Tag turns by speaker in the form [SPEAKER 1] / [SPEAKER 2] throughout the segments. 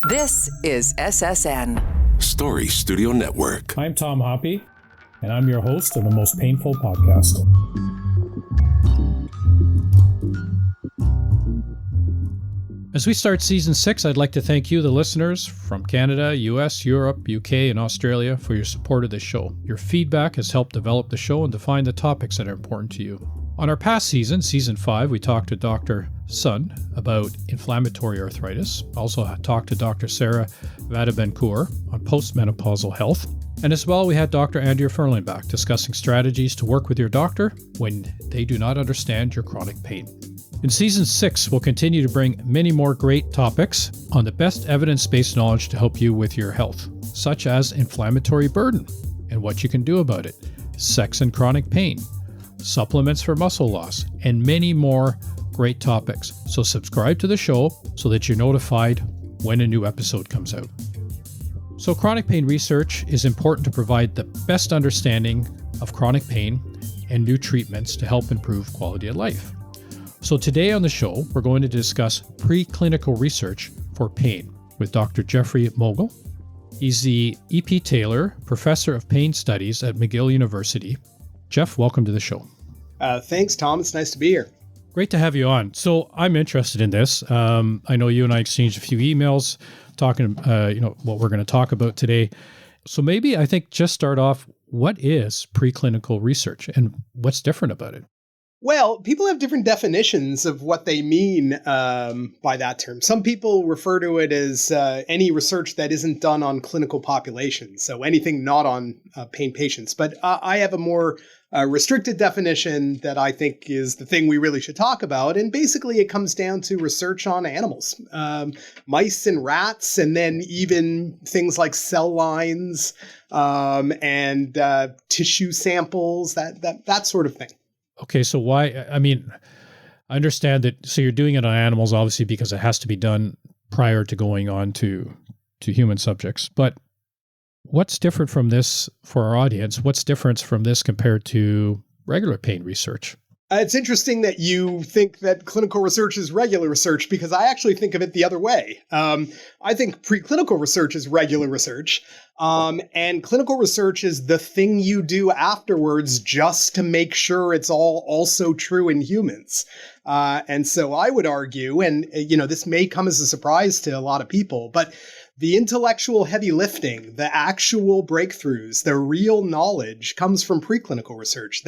[SPEAKER 1] This is SSN.
[SPEAKER 2] Story Studio Network.
[SPEAKER 3] I'm Tom Hoppy, and I'm your host of the Most Painful Podcast. As we start Season 6, I'd like to thank you, the listeners, from Canada, US, Europe, UK, and Australia for your support of this show. Your feedback has helped develop the show and define the topics that are important to you. On our past season, Season 5, we talked to Dr. Sun about inflammatory arthritis. Also talked to Dr. Sarah Vadabencourt on postmenopausal health. And as well, we had Dr. Andrea Ferlin back discussing strategies to work with your doctor when they do not understand your chronic pain. In Season 6, we'll continue to bring many more great topics on the best evidence-based knowledge to help you with your health, such as inflammatory burden and what you can do about it, sex and chronic pain, supplements for muscle loss, and many more great topics. So subscribe to the show so that you're notified when a new episode comes out. So chronic pain research is important to provide the best understanding of chronic pain and new treatments to help improve quality of life. So today on the show, we're going to discuss preclinical research for pain with Dr. Jeffrey Mogul. He's the E.P. Taylor Professor of Pain Studies at McGill University. Jeff, welcome to the show.
[SPEAKER 4] Thanks, Tom. It's nice to be here.
[SPEAKER 3] Great to have you on. So I'm interested in this. I know you and I exchanged a few emails talking, what we're going to talk about today. So maybe I think just start off, what is preclinical research and what's different about it?
[SPEAKER 4] Well, people have different definitions of what they mean by that term. Some people refer to it as any research that isn't done on clinical populations, so anything not on pain patients. But I have a more restricted definition that I think is the thing we really should talk about. And basically, it comes down to research on animals, mice and rats, and then even things like cell lines and tissue samples, that sort of thing.
[SPEAKER 3] Okay, so why, I understand that, so you're doing it on animals, obviously, because it has to be done prior to going on to human subjects. But what's different from this for our audience? What's different from this compared to regular pain research?
[SPEAKER 4] It's interesting that you think that clinical research is regular research, because I actually think of it the other way. I think preclinical research is regular research, and clinical research is the thing you do afterwards just to make sure it's all also true in humans. And so I would argue, and this may come as a surprise to a lot of people, but the intellectual heavy lifting, the actual breakthroughs, the real knowledge comes from preclinical research.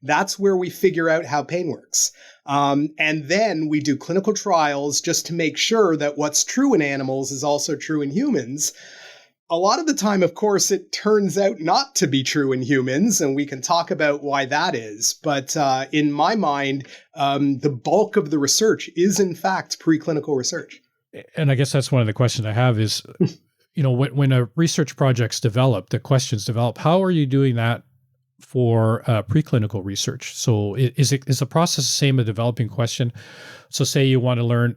[SPEAKER 4] That's where we figure out how pain works. And then we do clinical trials just to make sure that what's true in animals is also true in humans. A lot of the time, of course, it turns out not to be true in humans, and we can talk about why that is. But in my mind, the bulk of the research is, in fact, preclinical research.
[SPEAKER 3] And I guess that's one of the questions I have is, when a research project's developed, the questions develop, how are you doing that for preclinical research? So is the process the same, a developing question? So say you want to learn,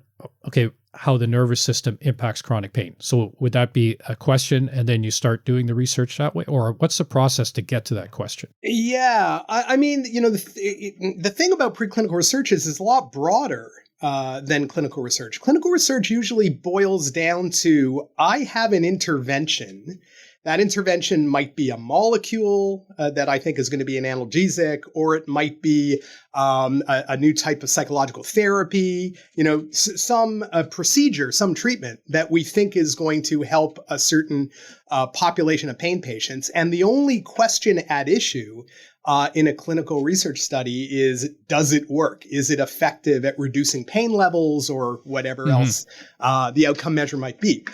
[SPEAKER 3] how the nervous system impacts chronic pain. So would that be a question and then you start doing the research that way? Or what's the process to get to that question?
[SPEAKER 4] Yeah, the thing about preclinical research is it's a lot broader than clinical research. Clinical research usually boils down to, I have an intervention. That intervention might be a molecule that I think is going to be an analgesic, or it might be a new type of psychological therapy, some procedure, some treatment that we think is going to help a certain population of pain patients. And the only question at issue in a clinical research study is, does it work? Is it effective at reducing pain levels or whatever else the outcome measure might be?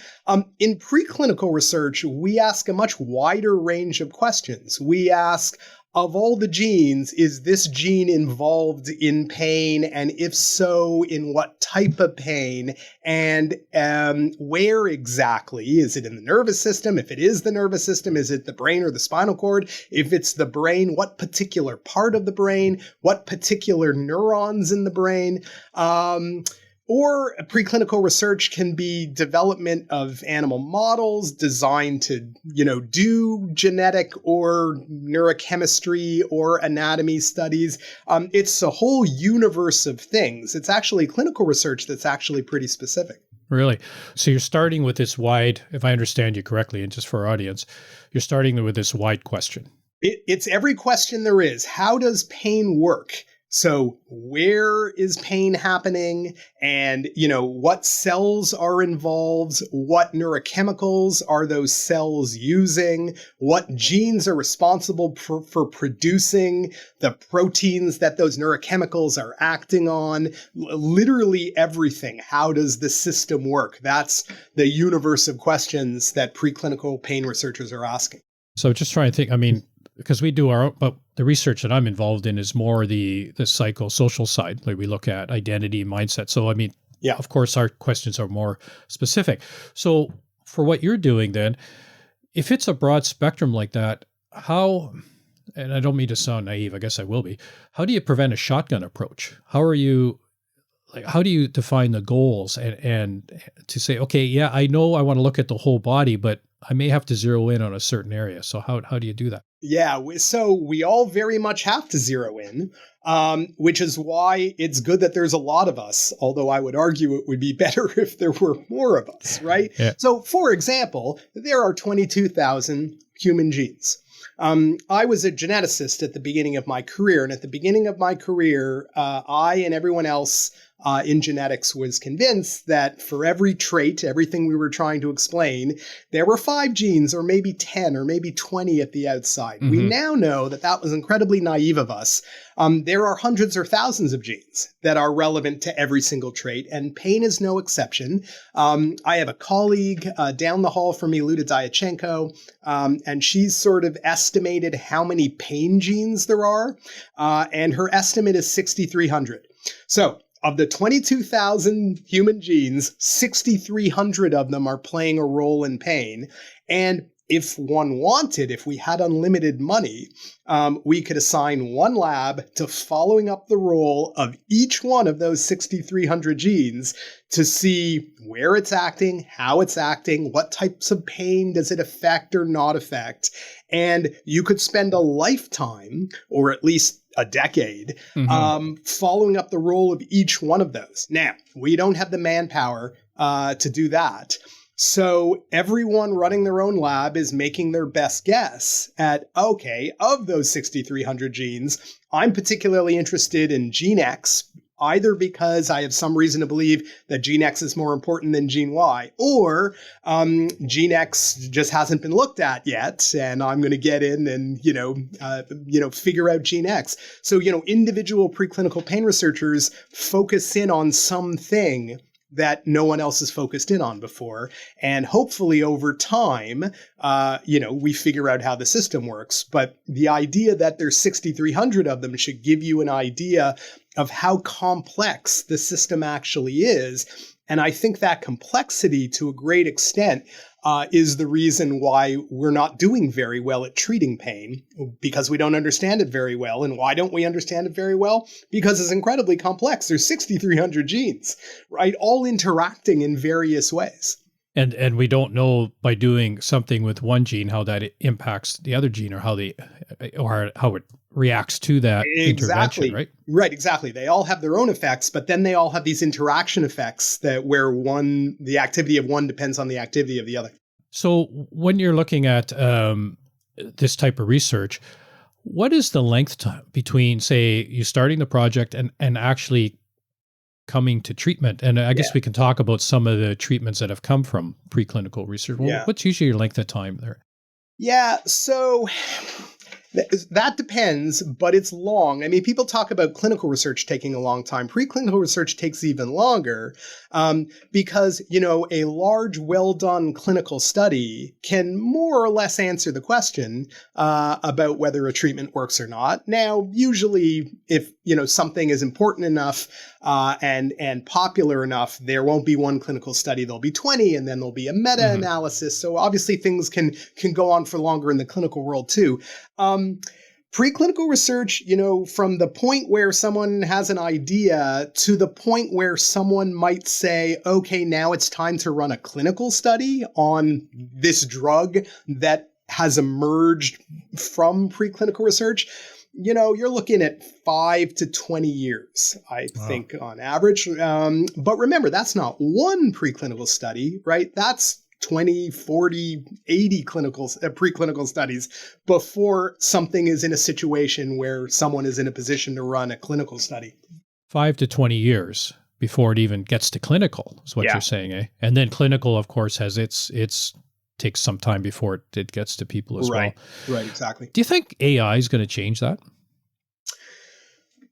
[SPEAKER 4] In preclinical research, we ask a much wider range of questions. We ask, of all the genes, is this gene involved in pain? And if so, in what type of pain? And where exactly? Is it in the nervous system? If it is the nervous system, is it the brain or the spinal cord? If it's the brain, what particular part of the brain? What particular neurons in the brain? Or preclinical research can be development of animal models designed to, do genetic or neurochemistry or anatomy studies. It's a whole universe of things. It's actually clinical research that's actually pretty specific.
[SPEAKER 3] Really? So you're starting with this wide, if I understand you correctly, and just for our audience, you're starting with this wide question.
[SPEAKER 4] It's every question there is. How does pain work? So where is pain happening? And, what cells are involved? What neurochemicals are those cells using? What genes are responsible for producing the proteins that those neurochemicals are acting on? Literally everything. How does the system work? That's the universe of questions that preclinical pain researchers are asking.
[SPEAKER 3] So just trying to think, because we do our own, but the research that I'm involved in is more the psychosocial side, where we look at identity, mindset. So, of course, our questions are more specific. So for what you're doing then, if it's a broad spectrum like that, how, and I don't mean to sound naive, I guess I will be, how do you prevent a shotgun approach? How do you define the goals and to say, okay, yeah, I know I want to look at the whole body, but I may have to zero in on a certain area. So how do you do that?
[SPEAKER 4] Yeah, so we all very much have to zero in, which is why it's good that there's a lot of us, although I would argue it would be better if there were more of us, right?
[SPEAKER 3] Yeah.
[SPEAKER 4] So, for example, there are 22,000 human genes. I was a geneticist at the beginning of my career, and at the beginning of my career, I and everyone else in genetics was convinced that for every trait, everything we were trying to explain, there were 5 genes or maybe 10 or maybe 20 at the outside. Mm-hmm. We now know that that was incredibly naive of us. There are hundreds or thousands of genes that are relevant to every single trait, and pain is no exception. I have a colleague down the hall from me, Luda Diachenko, and she's sort of estimated how many pain genes there are, and her estimate is 6,300. So, of the 22,000 human genes, 6,300 of them are playing a role in pain. And if one wanted, if we had unlimited money, we could assign one lab to following up the role of each one of those 6,300 genes to see where it's acting, how it's acting, what types of pain does it affect or not affect. And you could spend a lifetime, or at least a decade, following up the role of each one of those. Now, we don't have the manpower to do that. So everyone running their own lab is making their best guess at, okay, of those 6,300 genes, I'm particularly interested in gene X, either because I have some reason to believe that gene X is more important than gene Y, or gene X just hasn't been looked at yet, and I'm going to get in and, figure out gene X. So, individual preclinical pain researchers focus in on something that no one else has focused in on before. And hopefully over time, we figure out how the system works. But the idea that there's 6,300 of them should give you an idea of how complex the system actually is. And I think that complexity, to a great extent, is the reason why we're not doing very well at treating pain, because we don't understand it very well. And why don't we understand it very well? Because it's incredibly complex. There's 6,300 genes, right? All interacting in various ways.
[SPEAKER 3] And we don't know by doing something with one gene how that impacts the other gene, or how it reacts to that intervention, right?
[SPEAKER 4] Right, exactly. They all have their own effects, but then they all have these interaction effects where the activity of one depends on the activity of the other.
[SPEAKER 3] So when you're looking at this type of research, what is the length time between, say, you starting the project and actually coming to treatment? And I guess we can talk about some of the treatments that have come from preclinical research. Well, what's usually your length of time there?
[SPEAKER 4] Yeah, so that depends, but it's long. I mean, people talk about clinical research taking a long time. Preclinical research takes even longer because, a large, well-done clinical study can more or less answer the question about whether a treatment works or not. Now, usually, if, something is important enough and popular enough, there won't be one clinical study. There'll be 20, and then there'll be a meta-analysis. So obviously, things can go on for longer in the clinical world, too. Preclinical research, from the point where someone has an idea to the point where someone might say, okay, now it's time to run a clinical study on this drug that has emerged from preclinical research. you're looking at 5 to 20 years, I think, on average. But remember, that's not one preclinical study, right? That's 20, 40, 80 preclinical studies before something is in a situation where someone is in a position to run a clinical study.
[SPEAKER 3] 5 to 20 years before it even gets to clinical is what you're saying, eh? And then clinical, of course, has its takes some time before it gets to people as well.
[SPEAKER 4] Right, exactly.
[SPEAKER 3] Do you think AI is going to change that?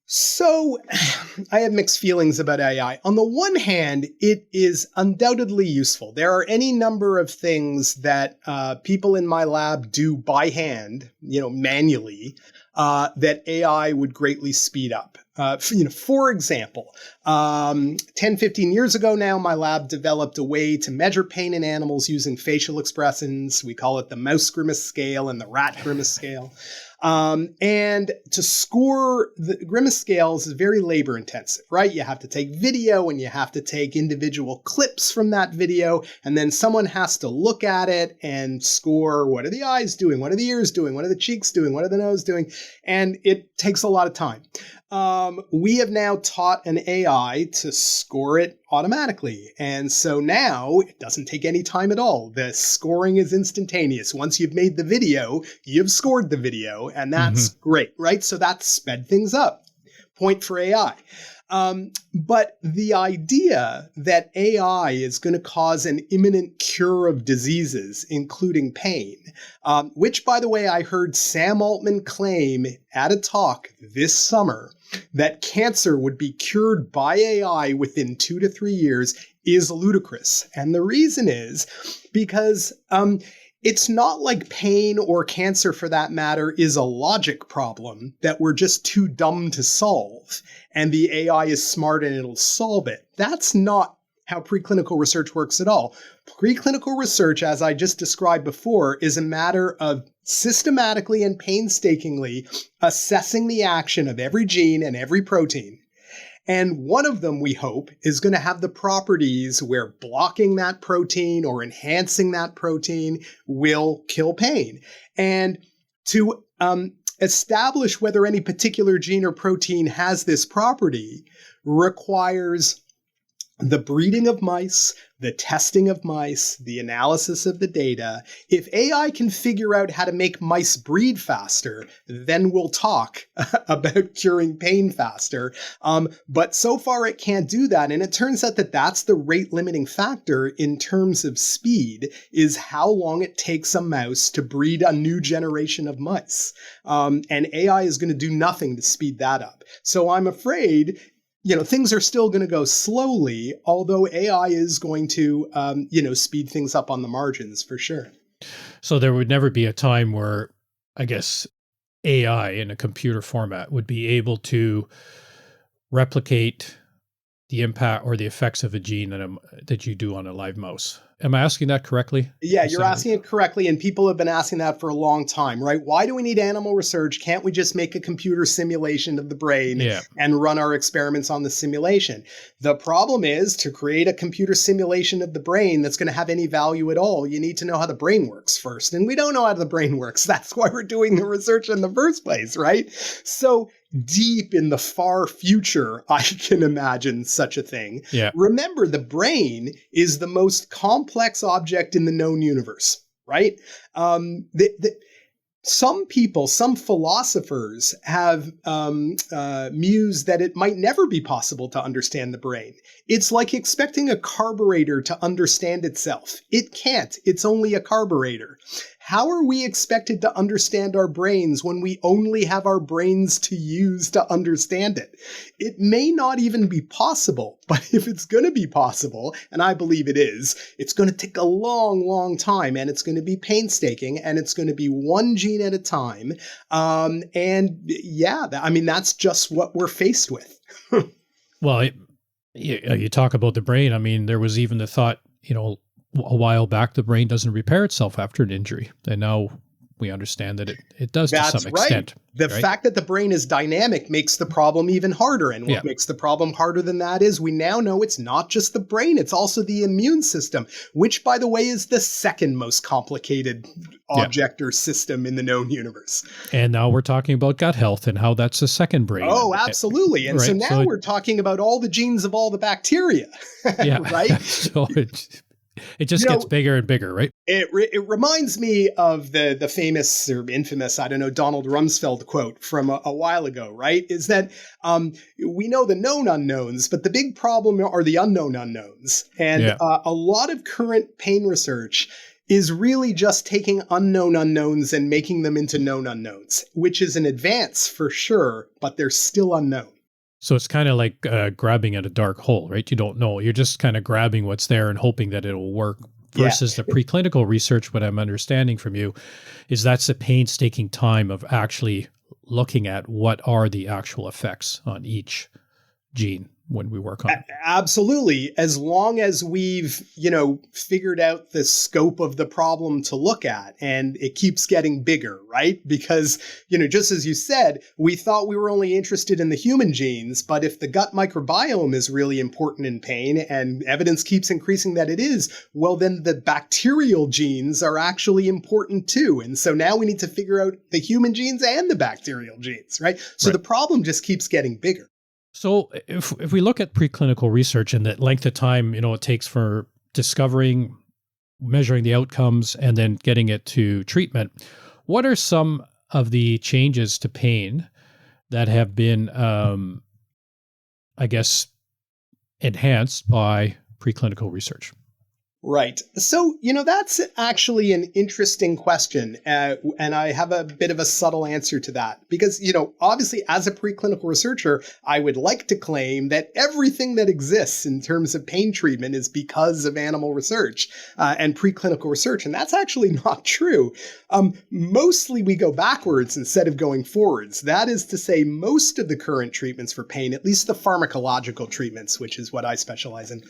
[SPEAKER 4] So I have mixed feelings about AI. On the one hand, it is undoubtedly useful. There are any number of things that people in my lab do by hand, manually, that AI would greatly speed up. For example, 10, 15 years ago now, my lab developed a way to measure pain in animals using facial expressions. We call it the mouse grimace scale and the rat grimace scale. And to score the grimace scales is very labor intensive, right? You have to take video and you have to take individual clips from that video. And then someone has to look at it and score, what are the eyes doing? What are the ears doing? What are the cheeks doing? What are the nose doing? And it takes a lot of time. We have now taught an AI to score it automatically. And so now it doesn't take any time at all. The scoring is instantaneous. Once you've made the video, you've scored the video, and that's great, right? So that's sped things up. Point for AI. But the idea that AI is going to cause an imminent cure of diseases, including pain, which, by the way, I heard Sam Altman claim at a talk this summer that cancer would be cured by AI within 2 to 3 years, is ludicrous. And the reason is because it's not like pain or cancer, for that matter, is a logic problem that we're just too dumb to solve, and the AI is smart and it'll solve it. That's not how preclinical research works at all. Preclinical research, as I just described before, is a matter of systematically and painstakingly assessing the action of every gene and every protein. And one of them, we hope, is going to have the properties where blocking that protein or enhancing that protein will kill pain. And to establish whether any particular gene or protein has this property requires the breeding of mice, the testing of mice, the analysis of the data. If AI can figure out how to make mice breed faster, then we'll talk about curing pain faster. But so far it can't do that. And it turns out that that's the rate limiting factor in terms of speed, is how long it takes a mouse to breed a new generation of mice. And AI is going to do nothing to speed that up. So I'm afraid things are still going to go slowly, although AI is going to, speed things up on the margins for sure.
[SPEAKER 3] So there would never be a time where, I guess, AI in a computer format would be able to replicate the impact or the effects of a gene that you do on a live mouse. Am I asking that correctly?
[SPEAKER 4] Yeah, you're asking it correctly, and people have been asking that for a long time, right? Why do we need animal research? Can't we just make a computer simulation of the brain and run our experiments on the simulation? The problem is, to create a computer simulation of the brain that's going to have any value at all, you need to know how the brain works first. And we don't know how the brain works. That's why we're doing the research in the first place, right? So deep in the far future, I can imagine such a thing.
[SPEAKER 3] Yeah.
[SPEAKER 4] Remember, the brain is the most complex object in the known universe, right? Some people, some philosophers have mused that it might never be possible to understand the brain. It's like expecting a carburetor to understand itself. It can't. It's only a carburetor. How are we expected to understand our brains when we only have our brains to use to understand it? It may not even be possible, but if it's going to be possible, and I believe it is, it's going to take a long, long time, and it's going to be painstaking, and it's going to be one gene at a time. That's just what we're faced with.
[SPEAKER 3] Well, you talk about the brain. I mean, there was even the thought, a while back, the brain doesn't repair itself after an injury. And now we understand that it does to
[SPEAKER 4] That's
[SPEAKER 3] some extent.
[SPEAKER 4] The
[SPEAKER 3] right?
[SPEAKER 4] fact that the brain is dynamic makes the problem even harder. And what makes the problem harder than that is we now know it's not just the brain, it's also the immune system, which, by the way, is the second most complicated object or system in the known universe.
[SPEAKER 3] And now we're talking about gut health and how that's the second brain.
[SPEAKER 4] Oh, absolutely. And
[SPEAKER 3] right?
[SPEAKER 4] so now we're talking about all the genes of all the bacteria, right?
[SPEAKER 3] So it just gets bigger and bigger, right?
[SPEAKER 4] It reminds me of the famous or infamous, I don't know, Donald Rumsfeld quote from a while ago, right? Is that we know the known unknowns, but the big problem are the unknown unknowns. And a lot of current pain research is really just taking unknown unknowns and making them into known unknowns, which is an advance for sure, but they're still unknown.
[SPEAKER 3] So it's kind of like grabbing at a dark hole, right? You don't know. You're just kind of grabbing what's there and hoping that it'll work. Versus the preclinical research, what I'm understanding from you, is that's the painstaking time of actually looking at what are the actual effects on each gene when we work on it.
[SPEAKER 4] Absolutely. As long as we've, figured out the scope of the problem to look at, and it keeps getting bigger, right? Because, just as you said, we thought we were only interested in the human genes, but if the gut microbiome is really important in pain and evidence keeps increasing that it is, well, then the bacterial genes are actually important too. And so now we need to figure out the human genes and the bacterial genes, right? So the problem just keeps getting bigger.
[SPEAKER 3] So if we look at preclinical research and the length of time, it takes for discovering, measuring the outcomes, and then getting it to treatment, what are some of the changes to pain that have been, enhanced by preclinical research?
[SPEAKER 4] Right. So, that's actually an interesting question. And I have a bit of a subtle answer to that because, obviously as a preclinical researcher, I would like to claim that everything that exists in terms of pain treatment is because of animal research and preclinical research. And that's actually not true. Mostly we go backwards instead of going forwards. That is to say, most of the current treatments for pain, at least the pharmacological treatments, which is what I specialize in,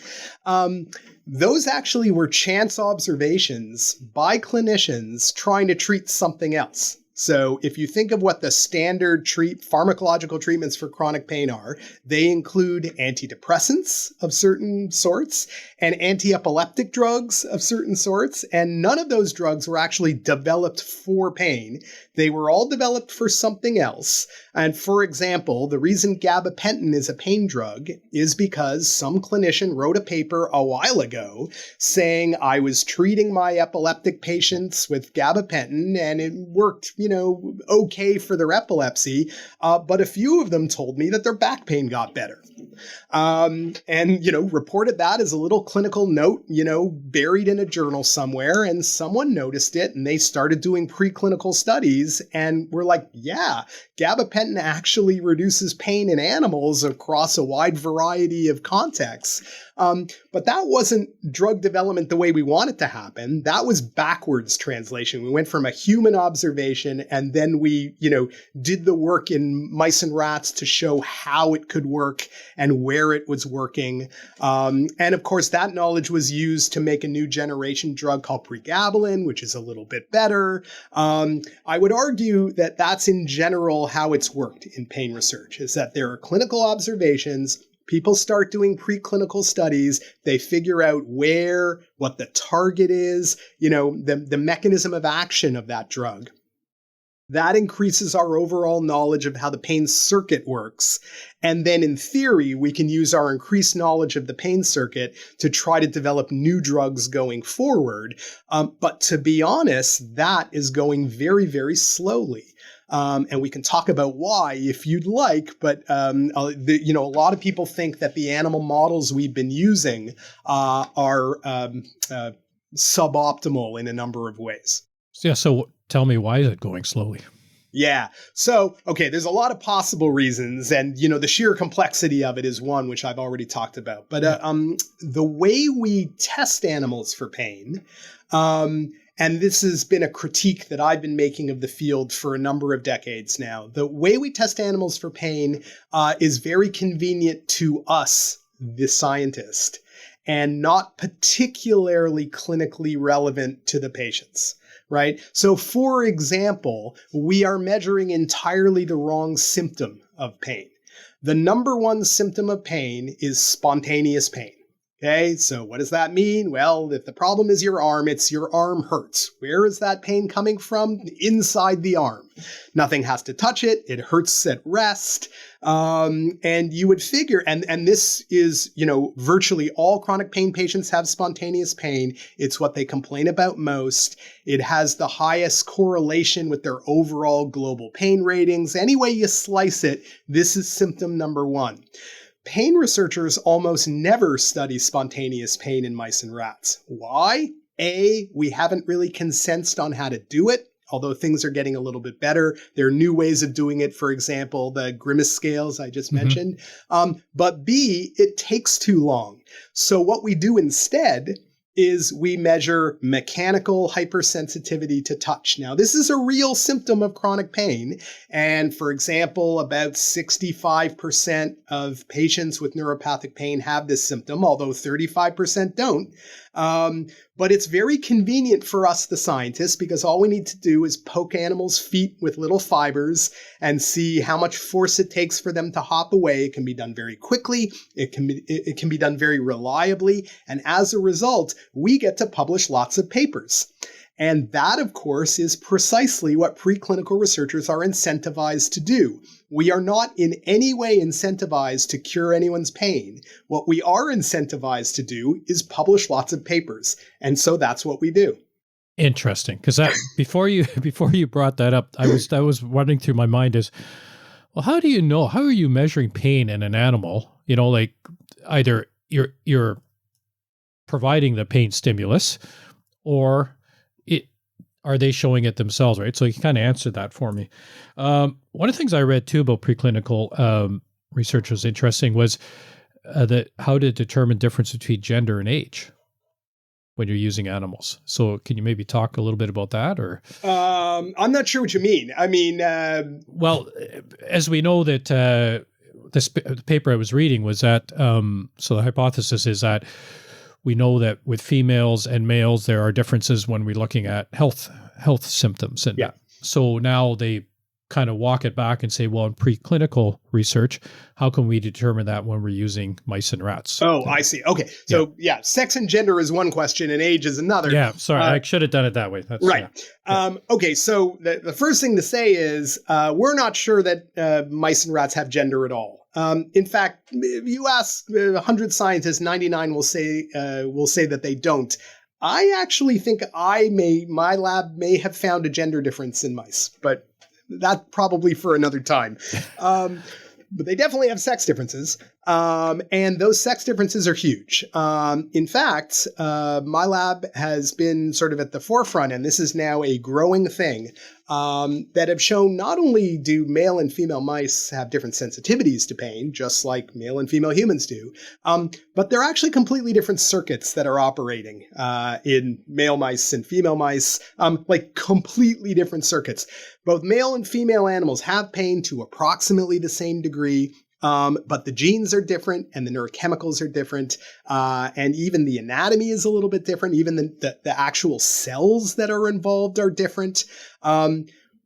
[SPEAKER 4] those actually were chance observations by clinicians trying to treat something else. So if you think of what the standard pharmacological treatments for chronic pain are, they include antidepressants of certain sorts and anti-epileptic drugs of certain sorts. And none of those drugs were actually developed for pain. They were all developed for something else. And for example, the reason gabapentin is a pain drug is because some clinician wrote a paper a while ago saying I was treating my epileptic patients with gabapentin and it worked, okay for their epilepsy. But a few of them told me that their back pain got better. And reported that as a little clinical note, buried in a journal somewhere, and someone noticed it and they started doing preclinical studies and were like, yeah, gabapentin actually reduces pain in animals across a wide variety of contexts. But that wasn't drug development the way we want it to happen. That was backwards translation. We went from a human observation and then we, did the work in mice and rats to show how it could work and where it was working. And of course, that knowledge was used to make a new generation drug called pregabalin, which is a little bit better. I would argue that that's in general how it's worked in pain research, is that there are clinical observations. People start doing preclinical studies. They figure out what the target is, the mechanism of action of that drug. That increases our overall knowledge of how the pain circuit works. And then in theory, we can use our increased knowledge of the pain circuit to try to develop new drugs going forward. But to be honest, that is going very, very slowly. And we can talk about why if you'd like, but a lot of people think that the animal models we've been using are suboptimal in a number of ways.
[SPEAKER 3] Yeah, so tell me, why is it going slowly?
[SPEAKER 4] Yeah. So, okay, there's a lot of possible reasons, and the sheer complexity of it is one which I've already talked about. But the way we test animals for pain, and this has been a critique that I've been making of the field for a number of decades now. The way we test animals for pain is very convenient to us, the scientist. and not particularly clinically relevant to the patients, right? So for example, we are measuring entirely the wrong symptom of pain. The number one symptom of pain is spontaneous pain. Okay, so what does that mean? Well, if the problem is your arm, it's your arm hurts. Where is that pain coming from? Inside the arm. Nothing has to touch it. It hurts at rest. And you would figure, and this is, virtually all chronic pain patients have spontaneous pain. It's what they complain about most. It has the highest correlation with their overall global pain ratings. Any way you slice it, this is symptom number one. Pain researchers almost never study spontaneous pain in mice and rats. Why? A, we haven't really consented on how to do it, although things are getting a little bit better. There are new ways of doing it, for example, the Grimace scales I just mentioned. But B, it takes too long. So what we do instead is we measure mechanical hypersensitivity to touch. Now, this is a real symptom of chronic pain. And for example, about 65% of patients with neuropathic pain have this symptom, although 35% don't. But it's very convenient for us, the scientists, because all we need to do is poke animals' feet with little fibers and see how much force it takes for them to hop away. It can be done very quickly. It can be done very reliably. And as a result, we get to publish lots of papers. And that, of course, is precisely what preclinical researchers are incentivized to do. We are not in any way incentivized to cure anyone's pain. What we are incentivized to do is publish lots of papers. And so that's what we do.
[SPEAKER 3] Interesting. Because before you brought that up, I was running through my mind is, well, how do you know? How are you measuring pain in an animal? Like either you're providing the pain stimulus, or are they showing it themselves, right? So you kind of answered that for me. One of the things I read too about preclinical research was interesting was that how to determine difference between gender and age when you're using animals. So can you maybe talk a little bit about that, or?
[SPEAKER 4] I'm not sure what you mean. I mean,
[SPEAKER 3] well, as we know that the paper I was reading was that, so the hypothesis is that we know that with females and males, there are differences when we're looking at health symptoms. And so now they kind of walk it back and say, well, in preclinical research, how can we determine that when we're using mice and rats?
[SPEAKER 4] Oh, I see. Okay. So sex and gender is one question and age is another.
[SPEAKER 3] Yeah. Sorry. I should have done it that way. That's
[SPEAKER 4] right. Yeah. Okay. So the first thing to say is we're not sure that mice and rats have gender at all. In fact, you ask 100 scientists, 99 will say that they don't. I actually think my lab may have found a gender difference in mice, but that's probably for another time. But they definitely have sex differences. And those sex differences are huge. In fact, my lab has been sort of at the forefront, and this is now a growing thing, that have shown not only do male and female mice have different sensitivities to pain, just like male and female humans do, but they're actually completely different circuits that are operating in male mice and female mice, like completely different circuits. Both male and female animals have pain to approximately the same degree. But the genes are different and the neurochemicals are different. And even the anatomy is a little bit different. Even the actual cells that are involved are different.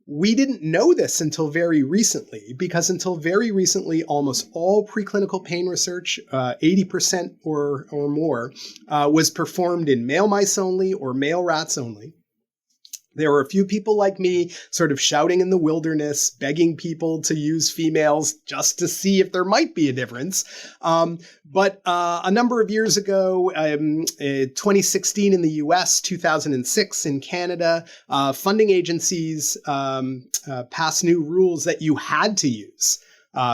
[SPEAKER 4] We didn't know this until very recently, because until very recently, almost all preclinical pain research, 80% or more, was performed in male mice only or male rats only. There were a few people like me sort of shouting in the wilderness, begging people to use females just to see if there might be a difference. But a number of years ago, 2016 in the US, 2006 in Canada, funding agencies passed new rules that you had to use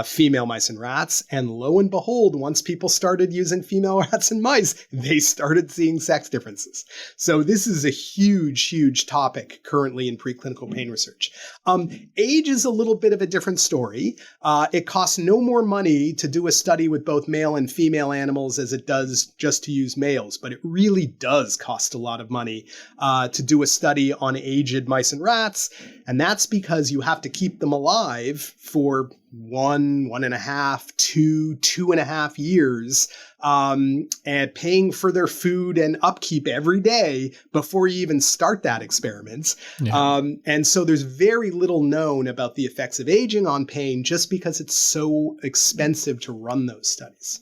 [SPEAKER 4] female mice and rats. And lo and behold, once people started using female rats and mice, they started seeing sex differences. So this is a huge, huge topic currently in preclinical pain research. Age is a little bit of a different story. It costs no more money to do a study with both male and female animals as it does just to use males, but it really does cost a lot of money to do a study on aged mice and rats. And that's because you have to keep them alive for 1.5, 2.5 years, and paying for their food and upkeep every day before you even start that experiment.
[SPEAKER 3] Yeah.
[SPEAKER 4] And so there's very little known about the effects of aging on pain just because it's so expensive to run those studies.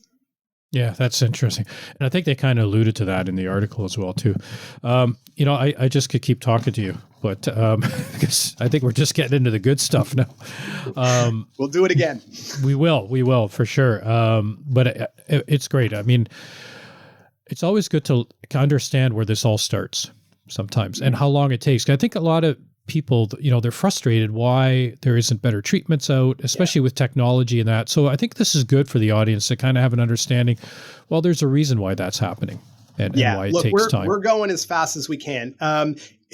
[SPEAKER 3] Yeah, that's interesting. And I think they kind of alluded to that in the article as well, too. I just could keep talking to you, but because I think we're just getting into the good stuff now.
[SPEAKER 4] We'll do it again.
[SPEAKER 3] We will for sure. But it's great. I mean, it's always good to understand where this all starts sometimes and how long it takes. I think a lot of people, they're frustrated why there isn't better treatments out, especially with technology and that. So I think this is good for the audience to kind of have an understanding. Well, there's a reason why that's happening and why it takes time.
[SPEAKER 4] We're going as fast as we can.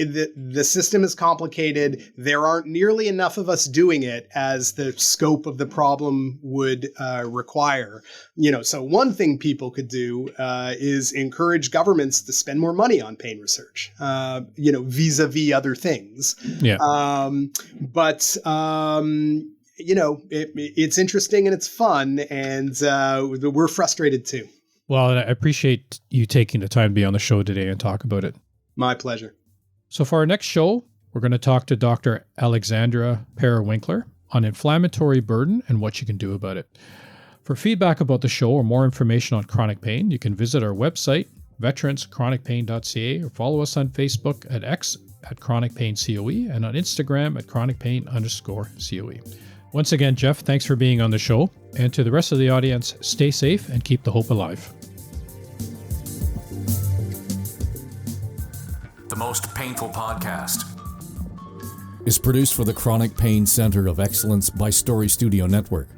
[SPEAKER 4] The system is complicated. There aren't nearly enough of us doing it as the scope of the problem would require. So one thing people could do is encourage governments to spend more money on pain research, vis-a-vis other things.
[SPEAKER 3] Yeah.
[SPEAKER 4] It's interesting and it's fun, and we're frustrated too.
[SPEAKER 3] Well, I appreciate you taking the time to be on the show today and talk about it.
[SPEAKER 4] My pleasure.
[SPEAKER 3] So for our next show, we're going to talk to Dr. Alexandra Para-Winkler on inflammatory burden and what you can do about it. For feedback about the show or more information on chronic pain, you can visit our website, veteranschronicpain.ca, or follow us on Facebook at X at chronicpaincoe and on Instagram at chronicpain_coe. Once again, Jeff, thanks for being on the show. And to the rest of the audience, stay safe and keep the hope alive.
[SPEAKER 5] The Most Painful Podcast
[SPEAKER 6] is produced for the Chronic Pain Center of Excellence by Story Studio Network.